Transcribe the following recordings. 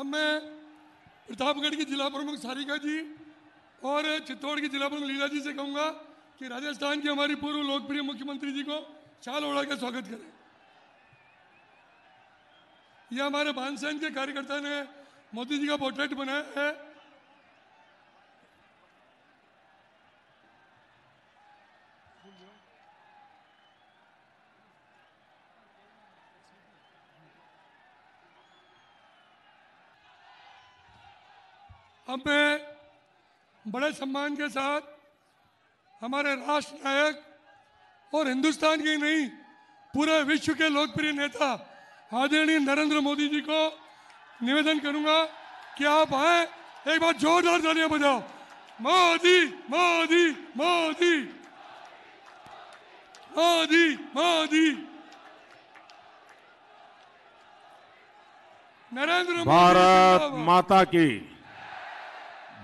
अब मैं प्रतापगढ़ की जिला प्रमुख सारिका जी और चित्तौड़ की जिला प्रमुख लीला जी से कहूंगा कि राजस्थान की हमारी पूर्व लोकप्रिय मुख्यमंत्री जी को शाल ओढ़ा के स्वागत करें। यह हमारे बानसेन के कार्यकर्ता ने मोदी जी का पोर्ट्रेट बनाया है। अब मैं बड़े सम्मान के साथ हमारे राष्ट्र नायक और हिंदुस्तान के नहीं पूरे विश्व के लोकप्रिय नेता आदरणीय नरेंद्र मोदी जी को निवेदन करूंगा कि आप आए, एक बार जोरदार तालियां बजाओ। मोदी मोदी मोदी मोदी मोदी। नरेंद्र मोदी भारत माता की,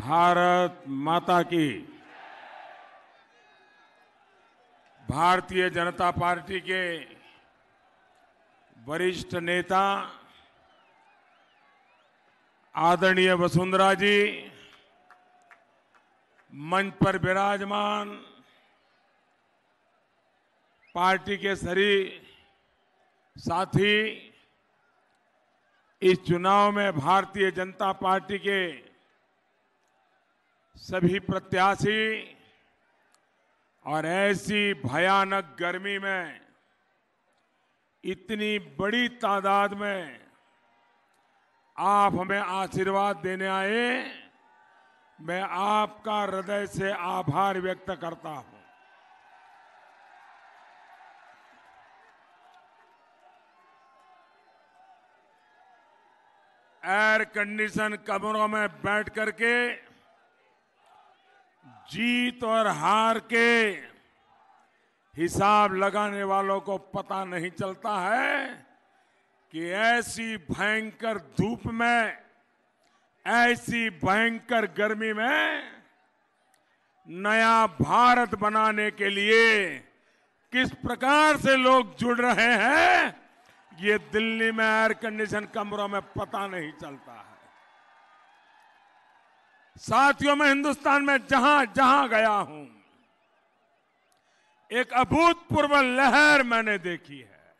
भारत माता की। भारतीय जनता पार्टी के वरिष्ठ नेता आदरणीय वसुंधरा जी, मंच पर विराजमान पार्टी के सभी साथी, इस चुनाव में भारतीय जनता पार्टी के सभी प्रत्याशी और ऐसी भयानक गर्मी में इतनी बड़ी तादाद में आप हमें आशीर्वाद देने आए, मैं आपका हृदय से आभार व्यक्त करता हूं। एयर कंडीशन कमरों में बैठ करके जीत और हार के हिसाब लगाने वालों को पता नहीं चलता है कि ऐसी भयंकर धूप में, ऐसी भयंकर गर्मी में नया भारत बनाने के लिए किस प्रकार से लोग जुड़ रहे हैं, ये दिल्ली में एयर कंडीशन कमरों में पता नहीं चलता है। साथियों, मैं हिंदुस्तान में जहां जहां गया हूं, एक अभूतपूर्व लहर मैंने देखी है।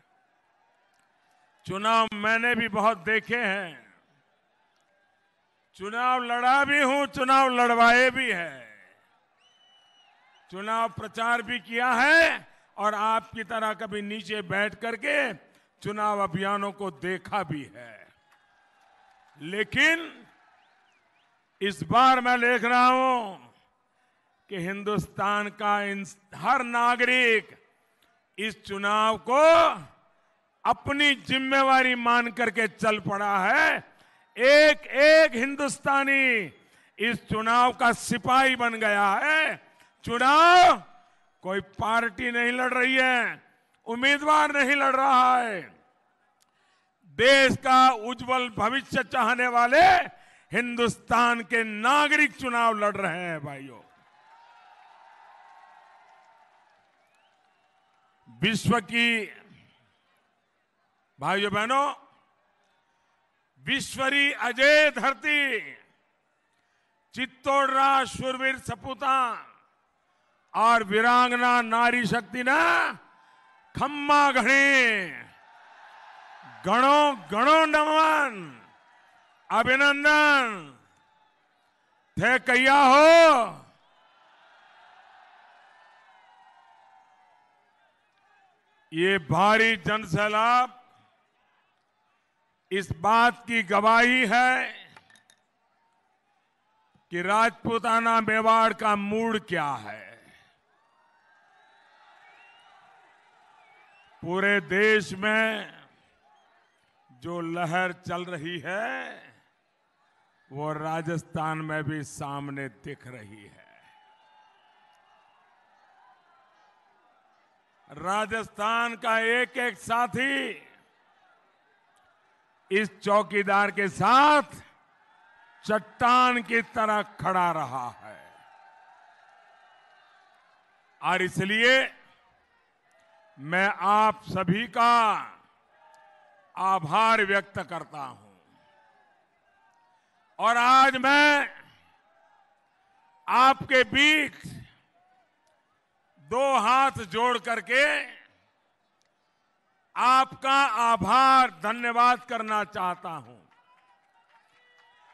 चुनाव मैंने भी बहुत देखे हैं, चुनाव लड़ा भी हूं, चुनाव लड़वाए भी है, चुनाव प्रचार भी किया है और आपकी तरह कभी नीचे बैठ करके चुनाव अभियानों को देखा भी है। लेकिन इस बार मैं देख रहा हूं कि हिंदुस्तान का हर नागरिक इस चुनाव को अपनी जिम्मेवारी मान करके चल पड़ा है। एक एक हिंदुस्तानी इस चुनाव का सिपाही बन गया है। चुनाव कोई पार्टी नहीं लड़ रही है, उम्मीदवार नहीं लड़ रहा है, देश का उज्जवल भविष्य चाहने वाले हिंदुस्तान के नागरिक चुनाव लड़ रहे हैं। भाइयों, विश्व की, भाइयों बहनों, विश्वरी अजय धरती चित्तौड़रा शूरवीर सपूता और वीरांगना नारी शक्ति ना खम्मा घड़ी गणों गणों नमन अभिनंदन थे कैया हो। ये भारी जनसैलाब इस बात की गवाही है कि राजपूताना मेवाड़ का मूड क्या है। पूरे देश में जो लहर चल रही है वो राजस्थान में भी सामने दिख रही है। राजस्थान का एक एक साथी इस चौकीदार के साथ चट्टान की तरह खड़ा रहा है और इसलिए मैं आप सभी का आभार व्यक्त करता हूं। और आज मैं आपके बीच दो हाथ जोड़ करके आपका आभार धन्यवाद करना चाहता हूं।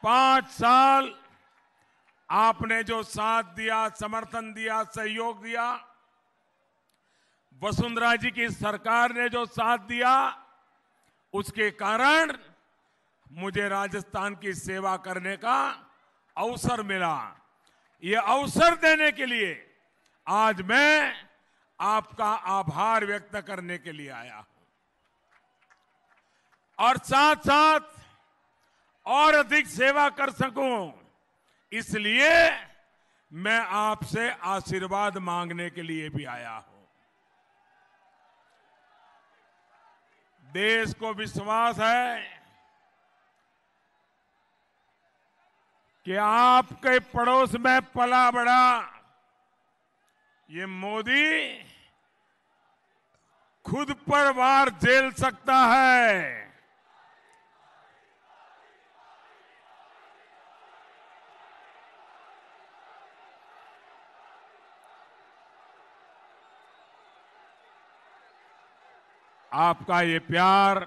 5 साल आपने जो साथ दिया, समर्थन दिया, सहयोग दिया, वसुंधरा जी की सरकार ने जो साथ दिया, उसके कारण मुझे राजस्थान की सेवा करने का अवसर मिला। ये अवसर देने के लिए आज मैं आपका आभार व्यक्त करने के लिए आया हूं और साथ साथ और अधिक सेवा कर सकूं, इसलिए मैं आपसे आशीर्वाद मांगने के लिए भी आया हूं। देश को विश्वास है कि आपके पड़ोस में पला बड़ा ये मोदी खुद पर वार झेल सकता है। आपका ये प्यार,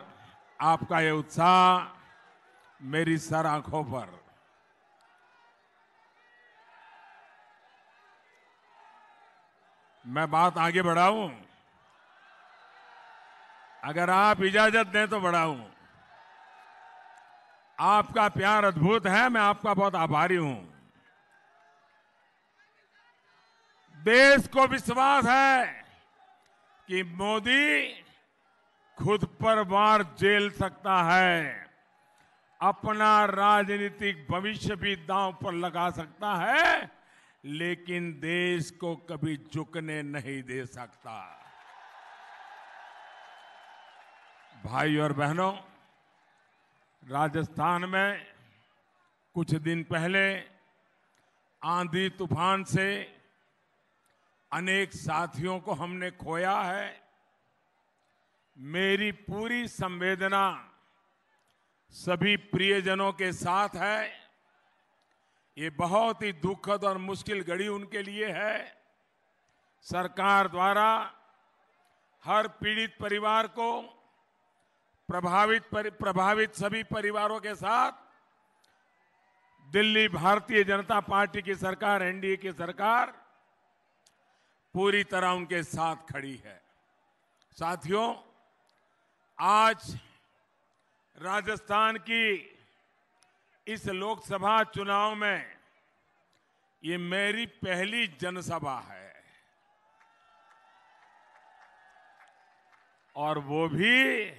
आपका ये उत्साह मेरी सर आंखों पर। मैं बात आगे बढ़ाऊं, अगर आप इजाजत दें तो बढ़ाऊं। आपका प्यार अद्भुत है, मैं आपका बहुत आभारी हूं। देश को विश्वास है कि मोदी खुद पर वार झेल सकता है, अपना राजनीतिक भविष्य भी दांव पर लगा सकता है, लेकिन देश को कभी झुकने नहीं दे सकता। भाई और बहनों, राजस्थान में कुछ दिन पहले आंधी तूफान से अनेक साथियों को हमने खोया है। मेरी पूरी संवेदना सभी प्रियजनों के साथ है। ये बहुत ही दुखद और मुश्किल घड़ी उनके लिए है। सरकार द्वारा हर पीड़ित परिवार को, प्रभावित सभी परिवारों के साथ दिल्ली भारतीय जनता पार्टी की सरकार, एनडीए की सरकार पूरी तरह उनके साथ खड़ी है। साथियों, आज राजस्थान की इस लोकसभा चुनाव में ये मेरी पहली जनसभा है और वो भी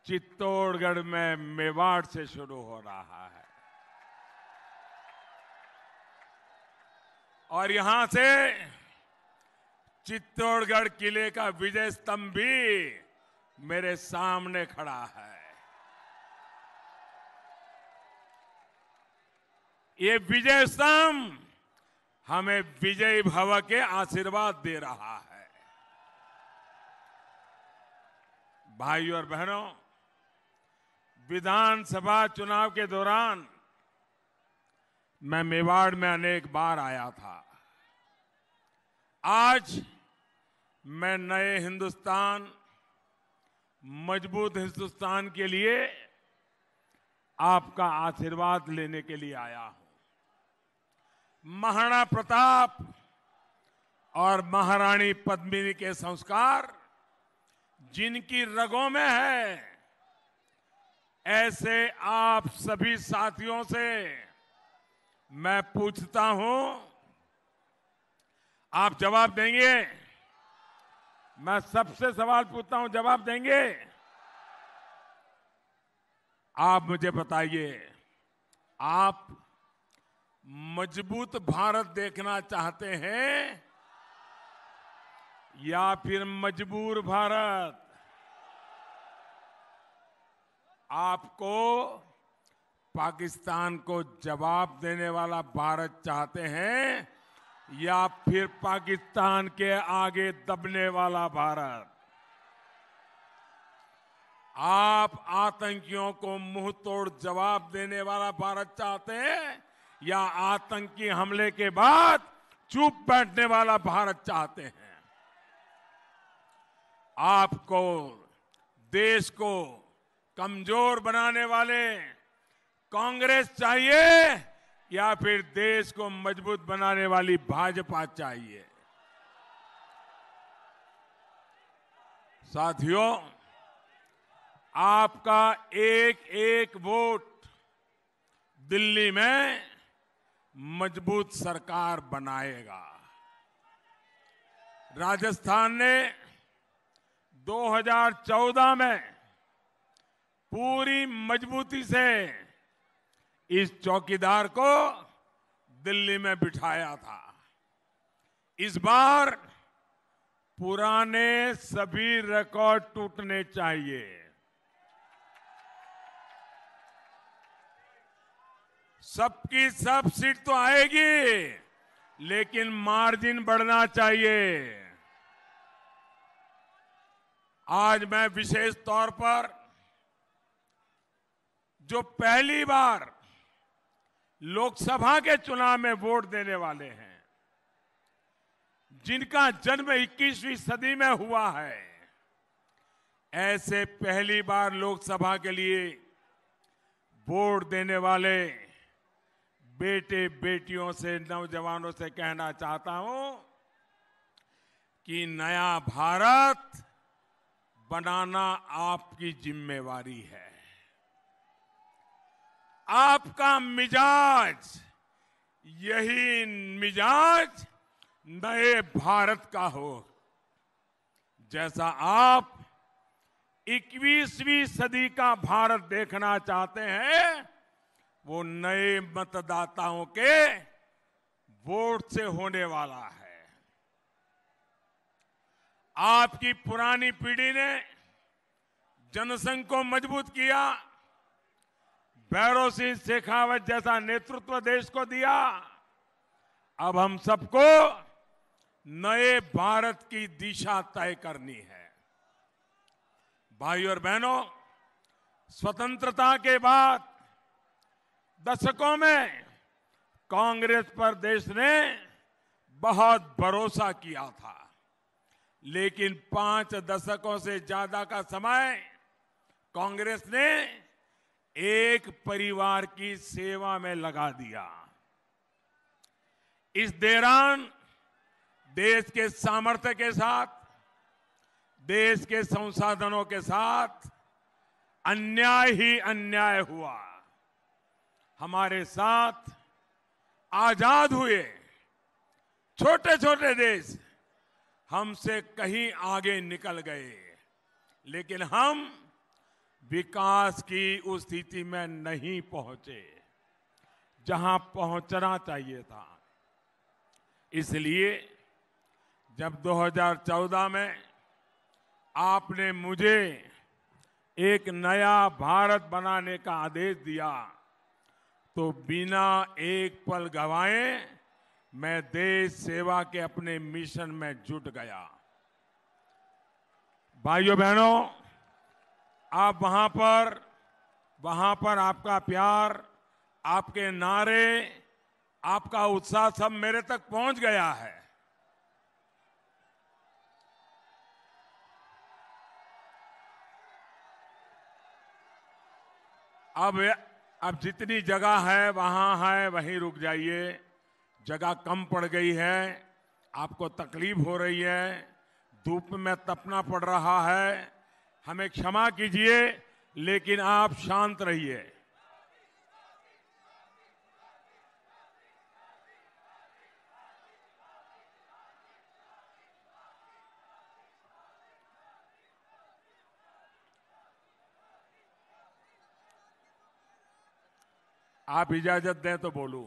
चित्तौड़गढ़ में मेवाड़ से शुरू हो रहा है और यहां से चित्तौड़गढ़ किले का विजय स्तंभ भी मेरे सामने खड़ा है। ये विजय स्तंभ हमें विजयी भव के आशीर्वाद दे रहा है। भाइयों और बहनों, विधानसभा चुनाव के दौरान मैं मेवाड़ में अनेक बार आया था। आज मैं नए हिंदुस्तान, मजबूत हिंदुस्तान के लिए आपका आशीर्वाद लेने के लिए आया हूं। महाराणा प्रताप और महारानी पद्मिनी के संस्कार जिनकी रगों में है, ऐसे आप सभी साथियों से मैं पूछता हूं, आप जवाब देंगे? मैं सबसे सवाल पूछता हूं, जवाब देंगे? आप मुझे बताइए, आप मजबूत भारत देखना चाहते हैं या फिर मजबूर भारत? आपको पाकिस्तान को जवाब देने वाला भारत चाहते हैं या फिर पाकिस्तान के आगे दबने वाला भारत? आप आतंकियों को मुंह तोड़ जवाब देने वाला भारत चाहते हैं या आतंकी हमले के बाद चुप बैठने वाला भारत चाहते हैं? आपको देश को कमजोर बनाने वाले कांग्रेस चाहिए या फिर देश को मजबूत बनाने वाली भाजपा चाहिए? साथियों, आपका एक एक वोट दिल्ली में मजबूत सरकार बनाएगा। राजस्थान ने 2014 में पूरी मजबूती से इस चौकीदार को दिल्ली में बिठाया था। इस बार पुराने सभी रिकॉर्ड टूटने चाहिए। सबकी सब सीट तो आएगी, लेकिन मार्जिन बढ़ना चाहिए। आज मैं विशेष तौर पर जो पहली बार लोकसभा के चुनाव में वोट देने वाले हैं, जिनका जन्म 21वीं सदी में हुआ है, ऐसे पहली बार लोकसभा के लिए वोट देने वाले बेटे बेटियों से, नौजवानों से कहना चाहता हूं कि नया भारत बनाना आपकी जिम्मेवारी है। आपका मिजाज, यही मिजाज नए भारत का हो। जैसा आप 21वीं सदी का भारत देखना चाहते हैं, वो नए मतदाताओं के वोट से होने वाला है। आपकी पुरानी पीढ़ी ने जनसंघ को मजबूत किया, भैरों सिंह शेखावत जैसा नेतृत्व देश को दिया। अब हम सबको नए भारत की दिशा तय करनी है। भाइयों और बहनों, स्वतंत्रता के बाद दशकों में कांग्रेस पर देश ने बहुत भरोसा किया था, लेकिन 5 दशकों से ज्यादा का समय कांग्रेस ने एक परिवार की सेवा में लगा दिया। इस दौरान देश के सामर्थ्य के साथ, देश के संसाधनों के साथ अन्याय ही अन्याय हुआ। हमारे साथ आजाद हुए छोटे छोटे देश हमसे कहीं आगे निकल गए, लेकिन हम विकास की उस स्थिति में नहीं पहुंचे जहां पहुंचना चाहिए था। इसलिए जब 2014 में आपने मुझे एक नया भारत बनाने का आदेश दिया, तो बिना एक पल गंवाए मैं देश सेवा के अपने मिशन में जुट गया। भाइयों बहनों, आप वहां पर आपका प्यार, आपके नारे, आपका उत्साह सब मेरे तक पहुंच गया है। अब जितनी जगह है वहीं रुक जाइए। जगह कम पड़ गई है, आपको तकलीफ हो रही है, धूप में तपना पड़ रहा है, हमें क्षमा कीजिए, लेकिन आप शांत रहिए। आप इजाजत दें तो बोलूं।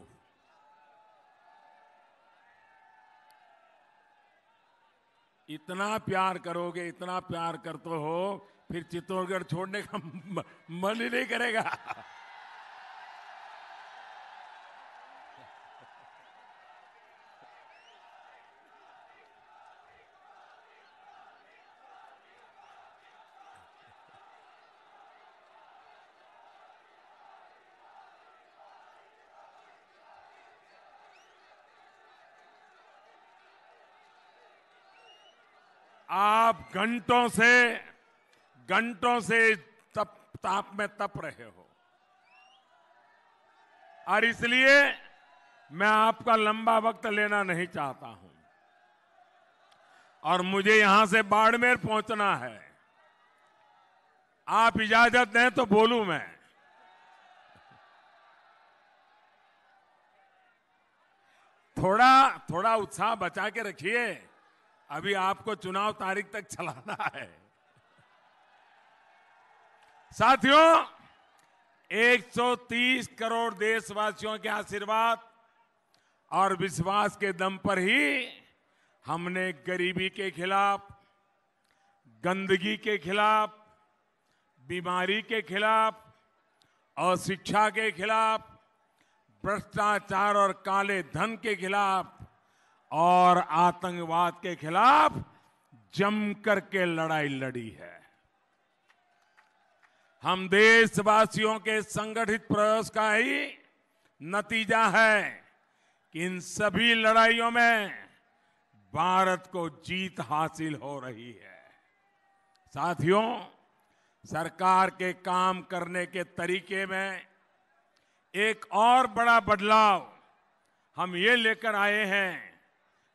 इतना प्यार करोगे, इतना प्यार करते हो, फिर चित्तौड़गढ़ छोड़ने का मन ही नहीं करेगा। आप घंटों से ताप में तप रहे हो और इसलिए मैं आपका लंबा वक्त लेना नहीं चाहता हूं और मुझे यहां से बाड़मेर पहुंचना है। आप इजाजत दें तो बोलूं मैं। थोड़ा उत्साह बचा के रखिए, अभी आपको चुनाव तारीख तक चलाना है। साथियों, 130 करोड़ देशवासियों के आशीर्वाद और विश्वास के दम पर ही हमने गरीबी के खिलाफ, गंदगी के खिलाफ, बीमारी के खिलाफ, अशिक्षा के खिलाफ, भ्रष्टाचार और काले धन के खिलाफ और आतंकवाद के खिलाफ जमकर के लड़ाई लड़ी है। हम देशवासियों के संगठित प्रयास का ही नतीजा है कि इन सभी लड़ाइयों में भारत को जीत हासिल हो रही है। साथियों, सरकार के काम करने के तरीके में एक और बड़ा बदलाव हम ये लेकर आए हैं।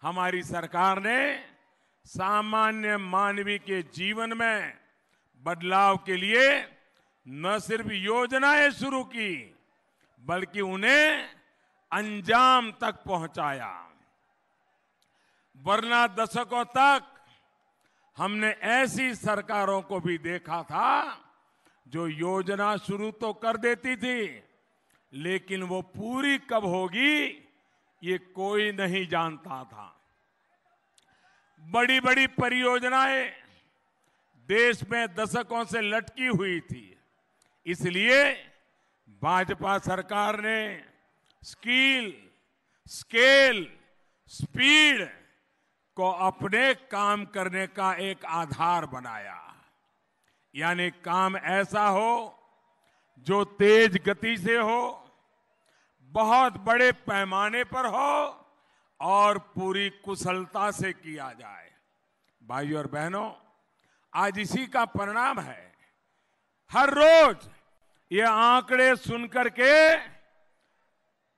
हमारी सरकार ने सामान्य मानवीय के जीवन में बदलाव के लिए न सिर्फ योजनाएं शुरू की बल्कि उन्हें अंजाम तक पहुंचाया। वरना दशकों तक हमने ऐसी सरकारों को भी देखा था जो योजना शुरू तो कर देती थी लेकिन वो पूरी कब होगी ये कोई नहीं जानता था। बड़ी बड़ी परियोजनाएं देश में दशकों से लटकी हुई थी, इसलिए भाजपा सरकार ने स्किल, स्केल, स्पीड को अपने काम करने का एक आधार बनाया। यानी काम ऐसा हो जो तेज गति से हो, बहुत बड़े पैमाने पर हो और पूरी कुशलता से किया जाए। भाइयों और बहनों, आज इसी का परिणाम है। हर रोज ये आंकड़े सुनकर के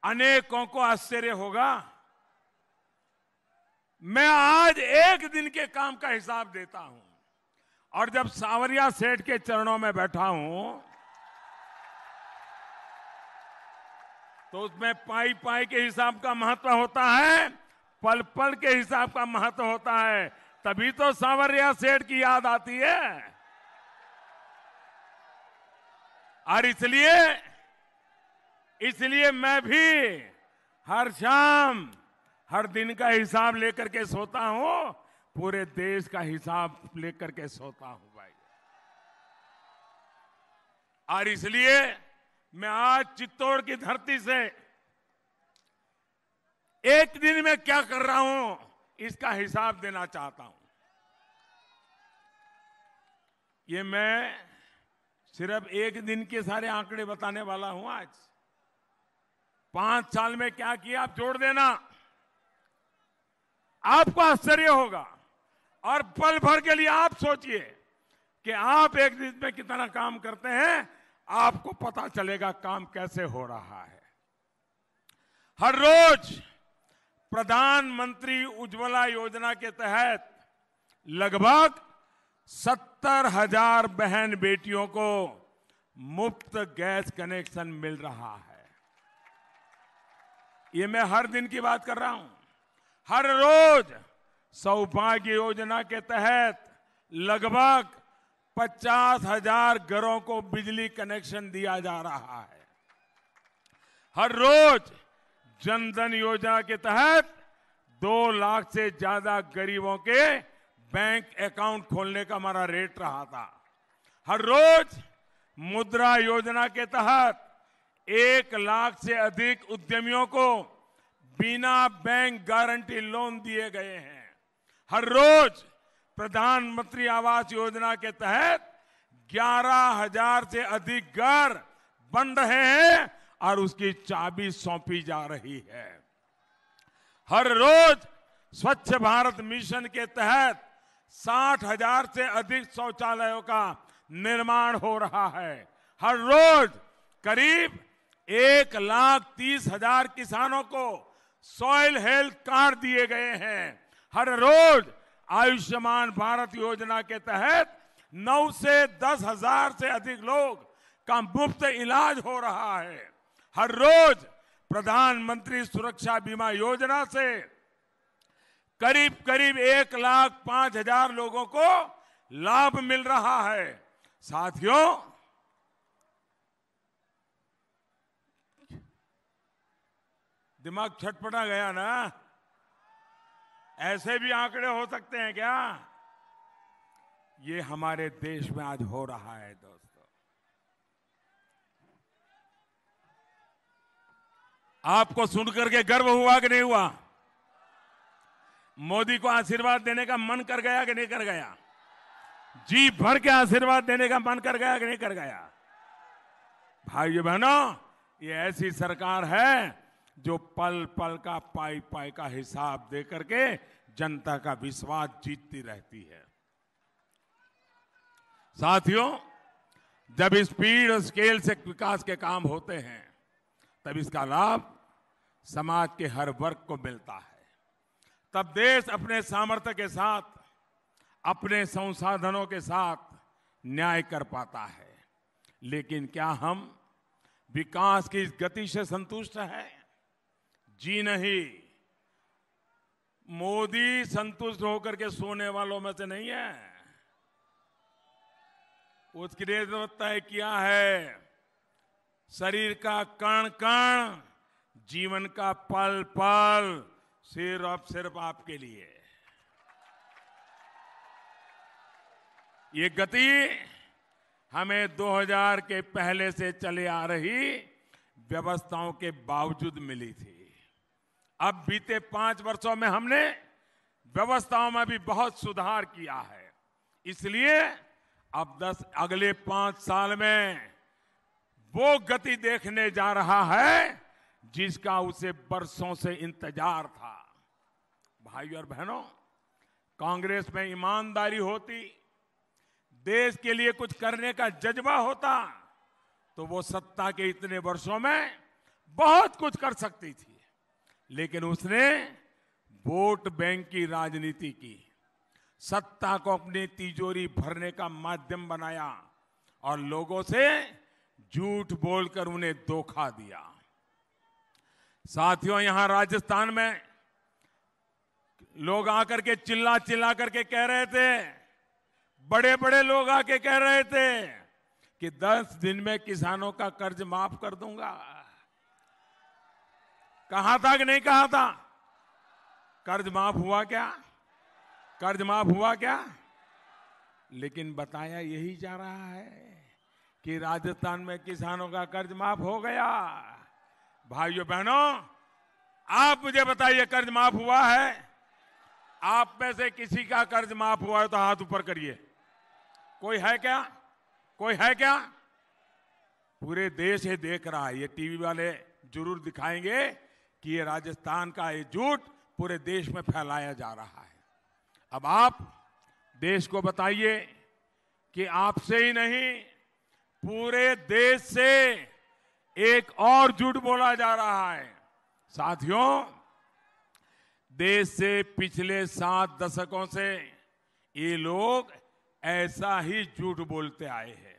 अनेकों को आश्चर्य होगा। मैं आज एक दिन के काम का हिसाब देता हूं और जब सांवरिया सेठ के चरणों में बैठा हूं तो उसमें पाई पाई के हिसाब का महत्व होता है, पल पल के हिसाब का महत्व होता है। तभी तो सांवरिया सेठ की याद आती है। और इसलिए मैं भी हर शाम, हर दिन का हिसाब लेकर के सोता हूं, पूरे देश का हिसाब लेकर के सोता हूं भाई। और इसलिए मैं आज चित्तौड़ की धरती से एक दिन में क्या कर रहा हूं इसका हिसाब देना चाहता हूं। ये मैं सिर्फ एक दिन के सारे आंकड़े बताने वाला हूं। आज 5 साल में क्या किया आप जोड़ देना, आपको आश्चर्य होगा। और पल भर के लिए आप सोचिए कि आप एक दिन में कितना काम करते हैं, आपको पता चलेगा काम कैसे हो रहा है। हर रोज प्रधानमंत्री उज्ज्वला योजना के तहत लगभग 70,000 बहन बेटियों को मुफ्त गैस कनेक्शन मिल रहा है। ये मैं हर दिन की बात कर रहा हूं। हर रोज सौभाग्य योजना के तहत लगभग 50,000 घरों को बिजली कनेक्शन दिया जा रहा है। हर रोज जनधन योजना के तहत 2 लाख से ज्यादा गरीबों के बैंक अकाउंट खोलने का हमारा रेट रहा था। हर रोज मुद्रा योजना के तहत 1 लाख से अधिक उद्यमियों को बिना बैंक गारंटी लोन दिए गए हैं। हर रोज प्रधानमंत्री आवास योजना के तहत 11,000 से अधिक घर बन रहे हैं और उसकी चाबी सौंपी जा रही है। हर रोज स्वच्छ भारत मिशन के तहत 60,000 से अधिक शौचालयों का निर्माण हो रहा है। हर रोज करीब 1,30,000 किसानों को सॉइल हेल्थ कार्ड दिए गए हैं। हर रोज आयुष्मान भारत योजना के तहत 9 से 10,000 से अधिक लोग का मुफ्त इलाज हो रहा है। हर रोज प्रधानमंत्री सुरक्षा बीमा योजना से करीब करीब 1,05,000 लोगों को लाभ मिल रहा है। साथियों, दिमाग छटपटा गया ना? ऐसे भी आंकड़े हो सकते हैं क्या? ये हमारे देश में आज हो रहा है दोस्तों। आपको सुनकर के गर्व हुआ कि नहीं हुआ? मोदी को आशीर्वाद देने का मन कर गया कि नहीं कर गया? जी भर के आशीर्वाद देने का मन कर गया कि नहीं कर गया? भाइयों बहनों, ये ऐसी सरकार है जो पल पल का पाई पाई का हिसाब दे करके जनता का विश्वास जीतती रहती है। साथियों, जब स्पीड और स्केल से विकास के काम होते हैं तब इसका लाभ समाज के हर वर्ग को मिलता है। तब देश अपने सामर्थ्य के साथ, अपने संसाधनों के साथ न्याय कर पाता है। लेकिन क्या हम विकास की इस गति से संतुष्ट हैं? जी नहीं। मोदी संतुष्ट होकर के सोने वालों में से नहीं है। उसके लिए तय किया है शरीर का कण कण, जीवन का पल पल सिर्फ आपके लिए। ये गति हमें 2000 के पहले से चले आ रही व्यवस्थाओं के बावजूद मिली थी। अब बीते 5 वर्षों में हमने व्यवस्थाओं में भी बहुत सुधार किया है। इसलिए अब अगले 5 साल में वो गति देखने जा रहा है जिसका उसे बरसों से इंतजार था। भाइयों और बहनों, कांग्रेस में ईमानदारी होती, देश के लिए कुछ करने का जज्बा होता तो वो सत्ता के इतने वर्षों में बहुत कुछ कर सकती थी। लेकिन उसने वोट बैंक की राजनीति की, सत्ता को अपनी तिजोरी भरने का माध्यम बनाया और लोगों से झूठ बोलकर उन्हें धोखा दिया। साथियों, यहां राजस्थान में लोग आकर के चिल्ला चिल्ला करके कह रहे थे, बड़े बड़े लोग आके कह रहे थे कि 10 दिन में किसानों का कर्ज माफ कर दूंगा। कहा था कि नहीं कहा था? कर्ज माफ हुआ क्या? कर्ज माफ हुआ क्या? लेकिन बताया यही जा रहा है कि राजस्थान में किसानों का कर्ज माफ हो गया। भाइयों बहनों, आप मुझे बताइए, कर्ज माफ हुआ है? आप में से किसी का कर्ज माफ हुआ है तो हाथ ऊपर करिए। कोई है क्या? कोई है क्या? पूरे देश ये देख रहा है। ये टीवी वाले जरूर दिखाएंगे कि ये राजस्थान का ये झूठ पूरे देश में फैलाया जा रहा है। अब आप देश को बताइए कि आपसे ही नहीं, पूरे देश से एक और झूठ बोला जा रहा है। साथियों, देश से पिछले 7 दशकों से ये लोग ऐसा ही झूठ बोलते आए हैं।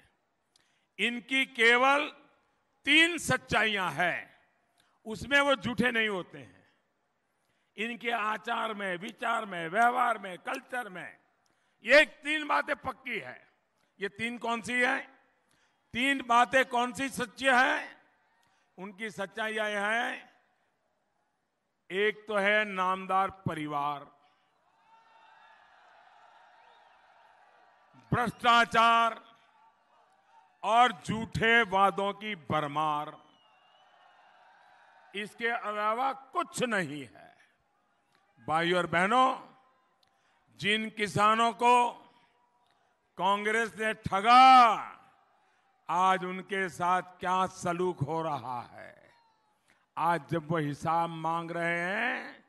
इनकी केवल 3 सच्चाइयां हैं, उसमें वो झूठे नहीं होते हैं। इनके आचार में, विचार में, व्यवहार में, कल्चर में ये 3 बातें पक्की है। ये 3 कौन सी है? 3 बातें कौन सी सच्ची है? उनकी सच्चाइयां यह है, एक तो है नामदार परिवार, भ्रष्टाचार और झूठे वादों की भरमार। इसके अलावा कुछ नहीं है। भाइयों और बहनों, जिन किसानों को कांग्रेस ने ठगा, आज उनके साथ क्या सलूक हो रहा है। आज जब वो हिसाब मांग रहे हैं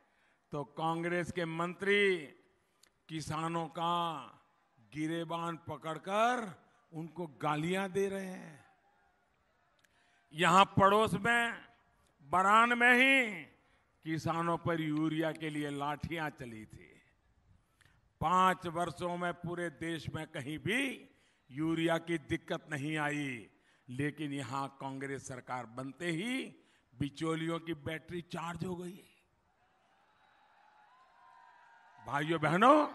तो कांग्रेस के मंत्री किसानों का गिरेबान पकड़कर उनको गालियां दे रहे हैं। यहां पड़ोस में बरान में ही किसानों पर यूरिया के लिए लाठियां चली थी। 5 वर्षों में पूरे देश में कहीं भी यूरिया की दिक्कत नहीं आई, लेकिन यहां कांग्रेस सरकार बनते ही बिचौलियों की बैटरी चार्ज हो गई। भाइयों बहनों,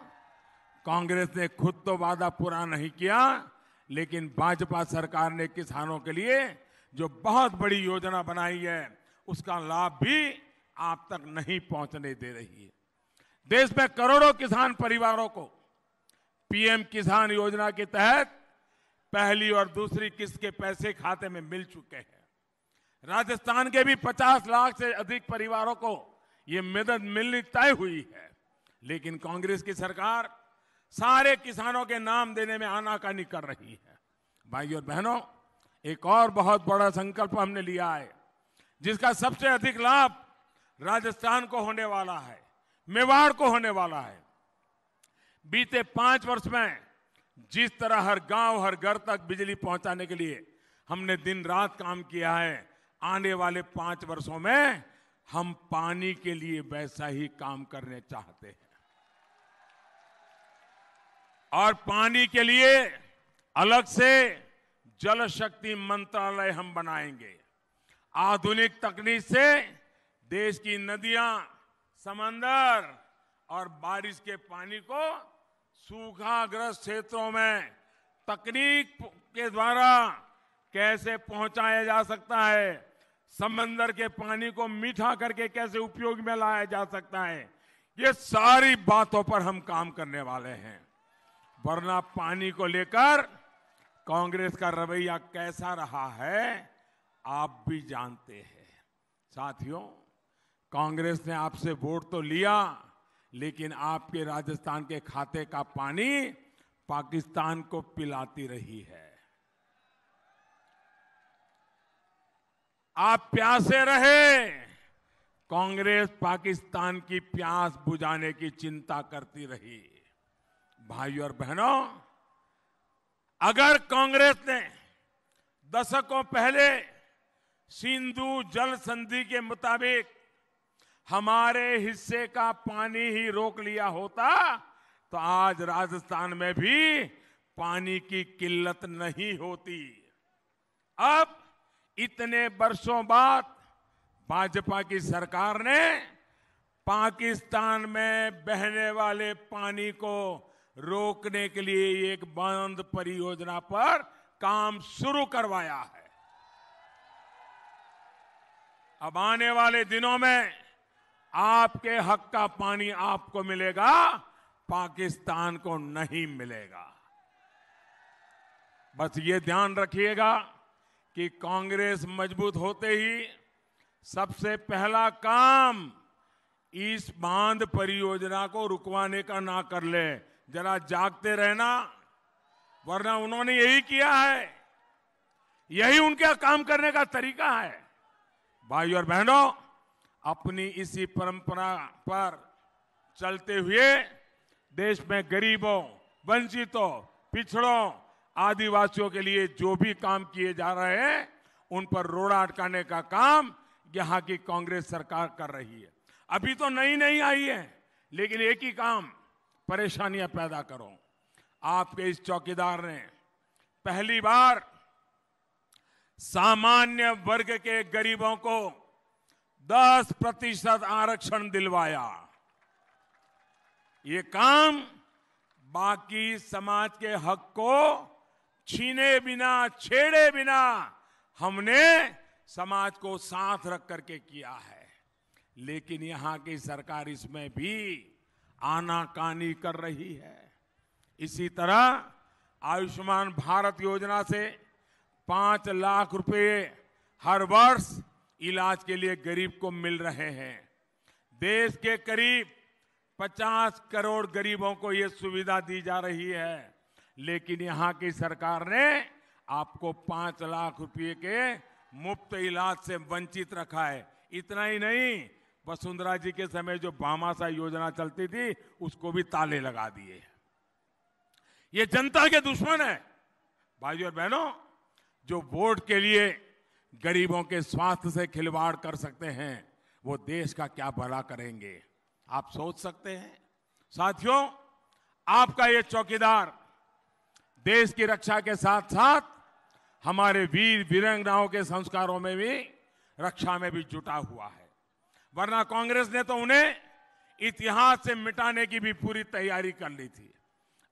कांग्रेस ने खुद तो वादा पूरा नहीं किया, लेकिन भाजपा सरकार ने किसानों के लिए जो बहुत बड़ी योजना बनाई है उसका लाभ भी आप तक नहीं पहुंचने दे रही है। देश में करोड़ों किसान परिवारों को पीएम किसान योजना के तहत पहली और दूसरी किस्त के पैसे खाते में मिल चुके हैं। राजस्थान के भी 50 लाख से अधिक परिवारों को ये मदद मिलनी तय हुई है, लेकिन कांग्रेस की सरकार सारे किसानों के नाम देने में आनाकानी कर रही है। भाइयों और बहनों, एक और बहुत बड़ा संकल्प हमने लिया है, जिसका सबसे अधिक लाभ राजस्थान को होने वाला है, मेवाड़ को होने वाला है। बीते 5 वर्ष में जिस तरह हर गांव हर घर तक बिजली पहुंचाने के लिए हमने दिन रात काम किया है, आने वाले 5 वर्षों में हम पानी के लिए वैसा ही काम करने चाहते हैं। और पानी के लिए अलग से जल शक्ति मंत्रालय हम बनाएंगे। आधुनिक तकनीक से देश की नदियां, समंदर और बारिश के पानी को सूखाग्रस्त क्षेत्रों में तकनीक के द्वारा कैसे पहुंचाया जा सकता है, समंदर के पानी को मीठा करके कैसे उपयोग में लाया जा सकता है, ये सारी बातों पर हम काम करने वाले हैं। वरना पानी को लेकर कांग्रेस का रवैया कैसा रहा है आप भी जानते हैं। साथियों, कांग्रेस ने आपसे वोट तो लिया, लेकिन आपके राजस्थान के खाते का पानी पाकिस्तान को पिलाती रही है। आप प्यासे रहे, कांग्रेस पाकिस्तान की प्यास बुझाने की चिंता करती रही। भाइयों और बहनों, अगर कांग्रेस ने दशकों पहले सिंधु जल संधि के मुताबिक हमारे हिस्से का पानी ही रोक लिया होता, तो आज राजस्थान में भी पानी की किल्लत नहीं होती। अब इतने वर्षों बाद भाजपा की सरकार ने पाकिस्तान में बहने वाले पानी को रोकने के लिए एक बांध परियोजना पर काम शुरू करवाया है। अब आने वाले दिनों में आपके हक का पानी आपको मिलेगा, पाकिस्तान को नहीं मिलेगा। बस ये ध्यान रखिएगा कि कांग्रेस मजबूत होते ही सबसे पहला काम इस बांध परियोजना को रुकवाने का ना कर ले। जरा जागते रहना, वरना उन्होंने यही किया है, यही उनका काम करने का तरीका है। भाइयों और बहनों, अपनी इसी परंपरा पर चलते हुए देश में गरीबों, वंचितों, पिछड़ों, आदिवासियों के लिए जो भी काम किए जा रहे हैं, उन पर रोड़ा अटकाने का काम यहां की कांग्रेस सरकार कर रही है। अभी तो नई आई है, लेकिन एक ही काम, परेशानियां पैदा करो। आपके इस चौकीदार ने पहली बार सामान्य वर्ग के गरीबों को 10% आरक्षण दिलवाया। ये काम बाकी समाज के हक को छीने बिना, छेड़े बिना हमने समाज को साथ रख करके किया है। लेकिन यहां की सरकार इसमें भी आनाकानी कर रही है। इसी तरह आयुष्मान भारत योजना से 5 लाख रुपए हर वर्ष इलाज के लिए गरीब को मिल रहे हैं। देश के करीब 50 करोड़ गरीबों को यह सुविधा दी जा रही है, लेकिन यहां की सरकार ने आपको 5 लाख रुपए के मुफ्त इलाज से वंचित रखा है। इतना ही नहीं, वसुंधरा जी के समय जो भामाशाह योजना चलती थी उसको भी ताले लगा दिए। ये जनता के दुश्मन है। भाइयों और बहनों, जो वोट के लिए गरीबों के स्वास्थ्य से खिलवाड़ कर सकते हैं वो देश का क्या भला करेंगे, आप सोच सकते हैं। साथियों, आपका ये चौकीदार देश की रक्षा के साथ साथ हमारे वीर वीरांगनाओं के संस्कारों में भी, रक्षा में भी जुटा हुआ है। वरना कांग्रेस ने तो उन्हें इतिहास से मिटाने की भी पूरी तैयारी कर ली थी।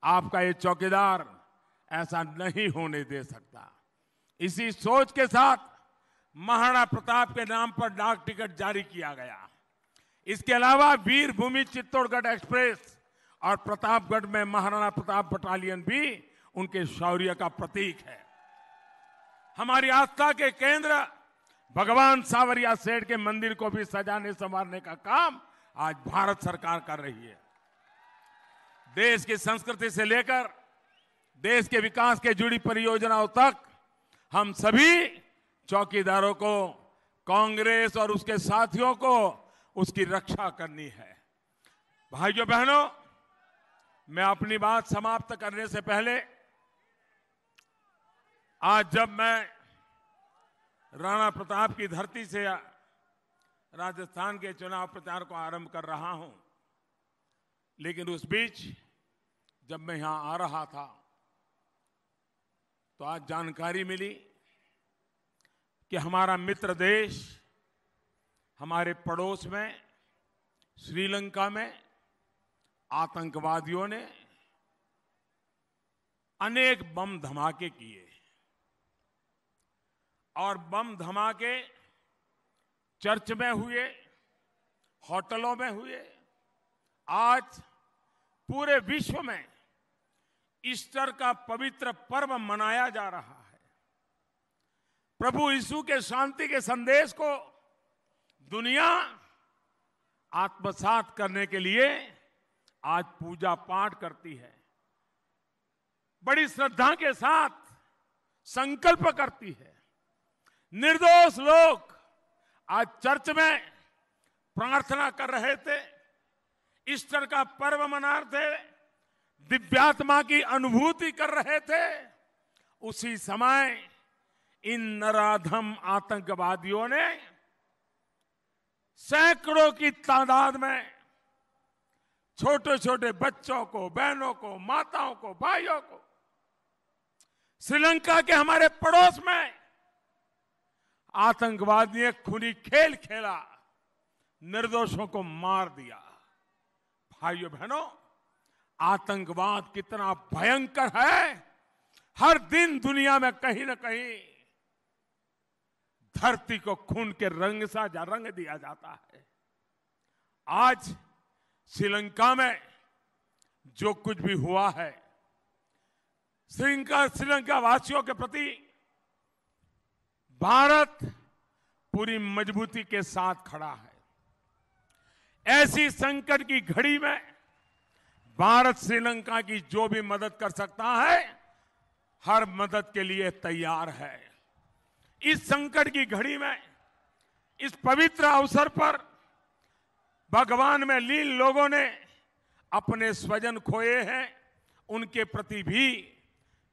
आपका ये चौकीदार ऐसा नहीं होने दे सकता। इसी सोच के साथ महाराणा प्रताप के नाम पर डाक टिकट जारी किया गया। इसके अलावा वीर भूमि चित्तौड़गढ़ एक्सप्रेस और प्रतापगढ़ में महाराणा प्रताप बटालियन भी उनके शौर्य का प्रतीक है। हमारी आस्था के केंद्र भगवान सावरिया सेठ के मंदिर को भी सजाने संवारने का काम आज भारत सरकार कर रही है। देश की संस्कृति से लेकर देश के विकास के जुड़ी परियोजनाओं तक हम सभी चौकीदारों को, कांग्रेस और उसके साथियों को उसकी रक्षा करनी है। भाइयों बहनों, मैं अपनी बात समाप्त करने से पहले आज जब मैं राणा प्रताप की धरती से राजस्थान के चुनाव प्रचार को आरंभ कर रहा हूं, लेकिन उस बीच जब मैं यहां आ रहा था तो आज जानकारी मिली कि हमारा मित्र देश, हमारे पड़ोस में श्रीलंका में आतंकवादियों ने अनेक बम धमाके किए और बम धमाके चर्च में हुए, होटलों में हुए। आज पूरे विश्व में ईस्टर का पवित्र पर्व मनाया जा रहा है। प्रभु यीशु के शांति के संदेश को दुनिया आत्मसात करने के लिए आज पूजा पाठ करती है, बड़ी श्रद्धा के साथ संकल्प करती है। निर्दोष लोग आज चर्च में प्रार्थना कर रहे थे, ईस्टर का पर्व मना रहे थे, दिव्यात्मा की अनुभूति कर रहे थे। उसी समय इन नराधम आतंकवादियों ने सैकड़ों की तादाद में छोटे छोटे बच्चों को, बहनों को, माताओं को, भाइयों को श्रीलंका के हमारे पड़ोस में आतंकवादी ने खूनी खेल खेला, निर्दोषों को मार दिया। भाइयों बहनों, आतंकवाद कितना भयंकर है, हर दिन दुनिया में कहीं न कहीं धरती को खून के रंग सा रंग दिया जाता है। आज श्रीलंका में जो कुछ भी हुआ है, श्रीलंका वासियों के प्रति भारत पूरी मजबूती के साथ खड़ा है। ऐसी संकट की घड़ी में भारत श्रीलंका की जो भी मदद कर सकता है, हर मदद के लिए तैयार है। इस संकट की घड़ी में, इस पवित्र अवसर पर भगवान में लीन लोगों ने अपने स्वजन खोए हैं, उनके प्रति भी,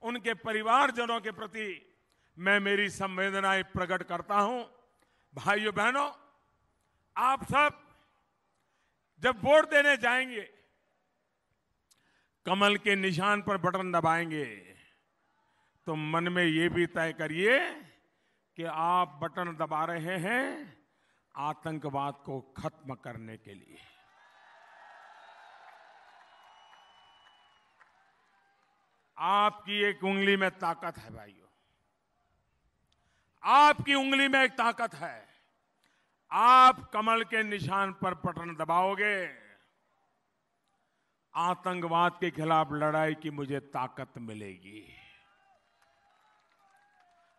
उनके परिवारजनों के प्रति मैं मेरी संवेदनाएं प्रकट करता हूं। भाइयों बहनों, आप सब जब वोट देने जाएंगे, कमल के निशान पर बटन दबाएंगे तो मन में ये भी तय करिए कि आप बटन दबा रहे हैं आतंकवाद को खत्म करने के लिए। आपकी एक उंगली में ताकत है भाइयों, आपकी उंगली में एक ताकत है। आप कमल के निशान पर बटन दबाओगे, आतंकवाद के खिलाफ लड़ाई की मुझे ताकत मिलेगी।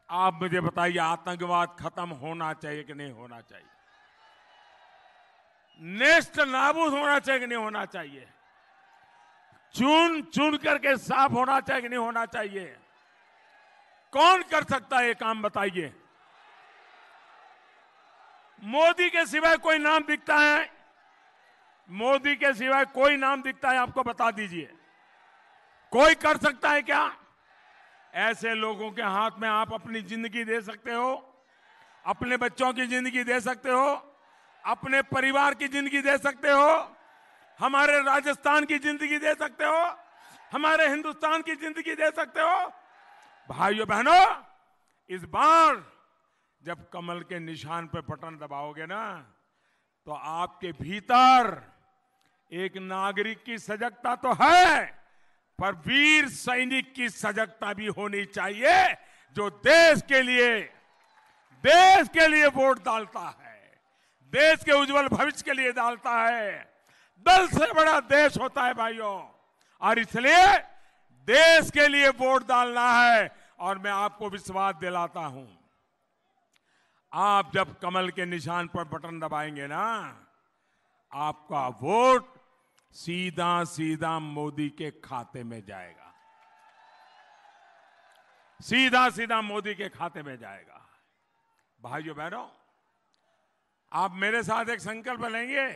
आप मुझे बताइए, आतंकवाद खत्म होना चाहिए कि नहीं होना चाहिए? नेस्त नाबूद होना चाहिए कि नहीं होना चाहिए? चुन चुन करके साफ होना चाहिए कि नहीं होना चाहिए? कौन कर सकता है ये काम, बताइए? मोदी के सिवाय कोई नाम दिखता है? मोदी के सिवाय कोई नाम दिखता है? आपको बता दीजिए, कोई कर सकता है क्या? ऐसे लोगों के हाथ में आप अपनी जिंदगी दे सकते हो, अपने बच्चों की जिंदगी दे सकते हो, अपने परिवार की जिंदगी दे सकते हो, हमारे राजस्थान की जिंदगी दे सकते हो, हमारे हिंदुस्तान की जिंदगी दे सकते हो। भाइयों बहनों, इस बार जब कमल के निशान पर बटन दबाओगे ना, तो आपके भीतर एक नागरिक की सजगता तो है, पर वीर सैनिक की सजगता भी होनी चाहिए, जो देश के लिए वोट डालता है, देश के उज्जवल भविष्य के लिए डालता है। दल से बड़ा देश होता है भाइयों, और इसलिए देश के लिए वोट डालना है। और मैं आपको विश्वास दिलाता हूं, आप जब कमल के निशान पर बटन दबाएंगे ना, आपका वोट सीधा सीधा मोदी के खाते में जाएगा, सीधा सीधा मोदी के खाते में जाएगा। भाइयों बहनों, आप मेरे साथ एक संकल्प लेंगे,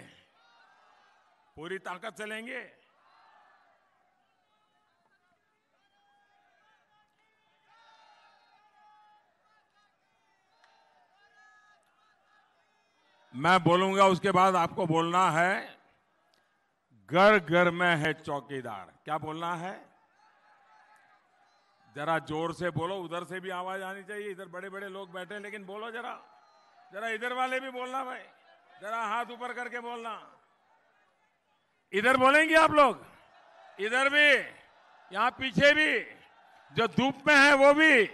पूरी ताकत से लेंगे। मैं बोलूंगा, उसके बाद आपको बोलना है, घर घर में है चौकीदार। क्या बोलना है? जरा जोर से बोलो, उधर से भी आवाज आनी चाहिए। इधर बड़े बड़े लोग बैठे हैं, लेकिन बोलो जरा, जरा इधर वाले भी बोलना भाई, जरा हाथ ऊपर करके बोलना। इधर बोलेंगे आप लोग, इधर भी, यहां पीछे भी, जो धूप में है वो भी।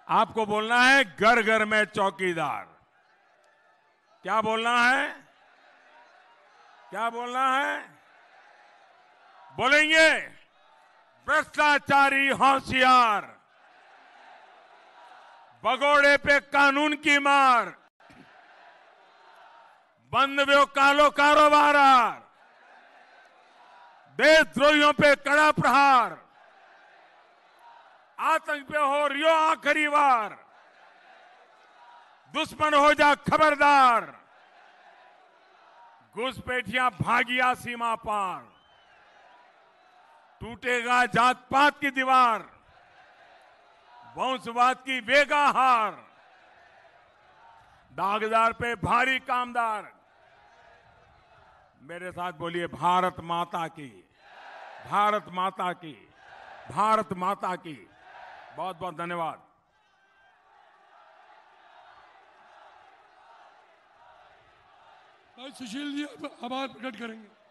आपको बोलना है, घर घर में चौकीदार। क्या बोलना है? क्या बोलना है? बोलेंगे, भ्रष्टाचारी होशियार, भगोड़े पे कानून की मार, बंद व्यो कालो कारोबार, देशद्रोहियों पे कड़ा प्रहार, आतंक पे हो रियो आखिरी वार, दुश्मन हो जा खबरदार, घुसपैठियां भागिया सीमा पार, टूटेगा जात पात की दीवार, वंशवाद की वेगा हार, दागदार पे भारी कामदार। मेरे साथ बोलिए, भारत माता की, भारत माता की, भारत माता की। बहुत बहुत धन्यवाद। भाई सुशील जी आभार प्रकट करेंगे।